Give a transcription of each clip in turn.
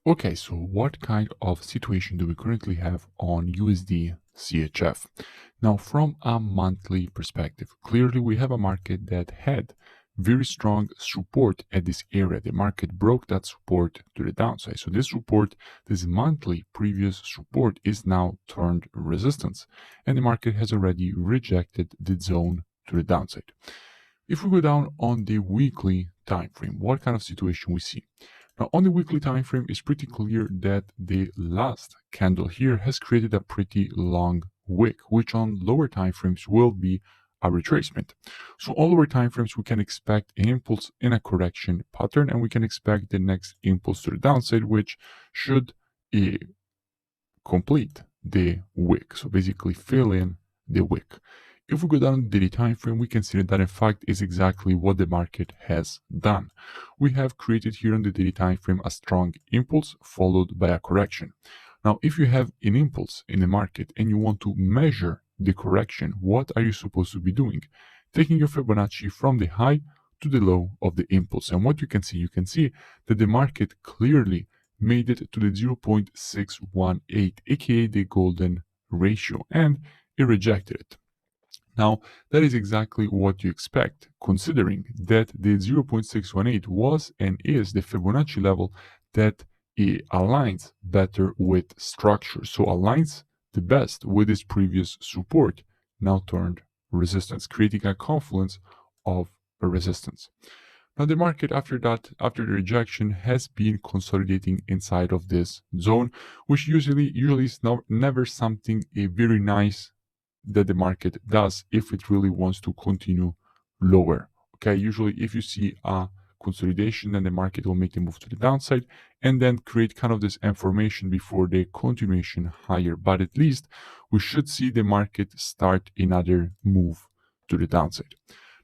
Okay, so what kind of situation do we currently have on USD CHF? Now, from a monthly perspective, clearly we have a market that had very strong support at this area. The market broke that support to the downside. So this support, this monthly previous support is now turned resistance, and the market has already rejected the zone to the downside. If we go down on the weekly time frame, what kind of situation we see? Now, on the weekly time frame, it's pretty clear that the last candle here has created a pretty long wick, which on lower time frames will be a retracement. So on lower time frames, we can expect an impulse in a correction pattern, and we can expect the next impulse to the downside, which should complete the wick. So basically fill in the wick. If we go down the daily time frame, we can see that in fact is exactly what the market has done. We have created here on the daily time frame a strong impulse followed by a correction. Now, if you have an impulse in the market and you want to measure the correction, what are you supposed to be doing? Taking your Fibonacci from the high to the low of the impulse. And what you can see that the market clearly made it to the 0.618, aka the golden ratio, and it rejected it. Now, that is exactly what you expect, considering that the 0.618 was and is the Fibonacci level that it aligns better with structure. So aligns the best with its previous support, now turned resistance, creating a confluence of a resistance. Now the market after that, after the rejection, has been consolidating inside of this zone, which usually is never something very nice that the market does if it really wants to continue lower. Okay, usually if you see a consolidation, then the market will make the move to the downside and then create kind of this information before the continuation higher. But at least we should see the market start another move to the downside.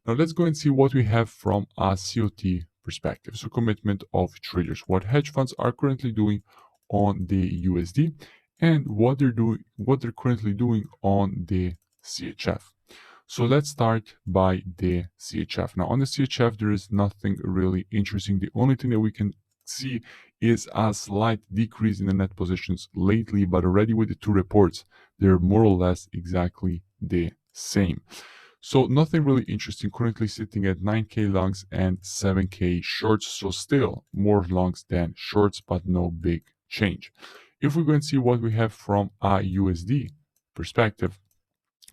Now let's go and see what we have from a COT perspective. So commitment of traders, what hedge funds are currently doing on the USD and what they're currently doing on the CHF. So let's start by the CHF. Now on the CHF, there is nothing really interesting. The only thing that we can see is a slight decrease in the net positions lately, but already with the two reports, they're more or less exactly the same. So nothing really interesting, currently sitting at 9K longs and 7K shorts. So still more longs than shorts, but no big change. If we go and see what we have from a USD perspective,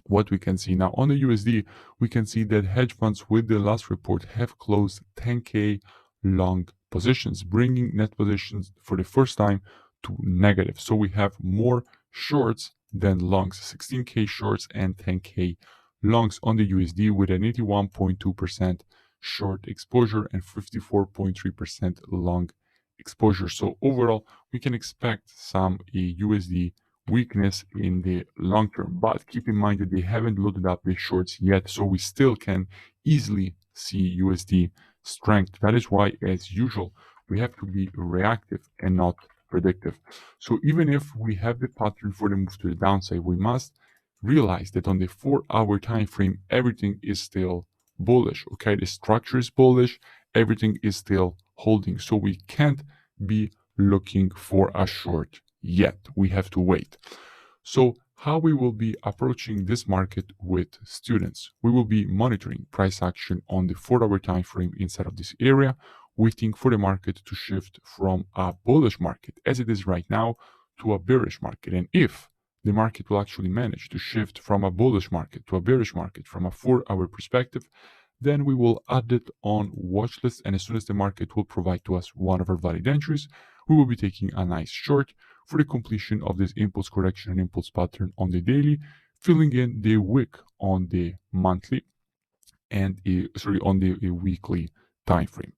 what we can see now on the USD, we can see that hedge funds with the last report have closed 10K long positions, bringing net positions for the first time to negative. So we have more shorts than longs, 16K shorts and 10K longs on the USD with an 81.2% short exposure and 54.3% long exposure. So overall, we can expect some USD weakness in the long term, but keep in mind that they haven't loaded up the shorts yet, so we still can easily see USD strength. That is why, as usual, we have to be reactive and not predictive. So even if we have the pattern for the move to the downside, we must realize that on the 4-hour time frame, everything is still bullish. Okay, the structure is bullish, everything is still holding, so we can't be looking for a short yet. We have to wait. So how we will be approaching this market with students? We will be monitoring price action on the 4-hour time frame inside of this area, waiting for the market to shift from a bullish market as it is right now to a bearish market. And if the market will actually manage to shift from a bullish market to a bearish market from a 4-hour perspective, then we will add it on watch list, and as soon as the market will provide to us one of our valid entries, we will be taking a nice short for the completion of this impulse correction and impulse pattern on the daily, filling in the wick on the monthly and on the weekly time frame.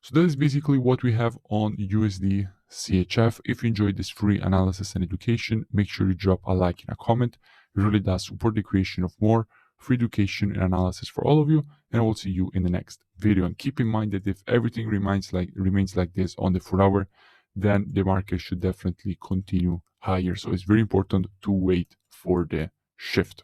So that is basically what we have on USD CHF. If you enjoyed this free analysis and education, make sure you drop a like and a comment. It really does support the creation of more free education and analysis for all of you, and I will see you in the next video. And keep in mind that if everything remains like this on the 4-hour, then the market should definitely continue higher. So it's very important to wait for the shift.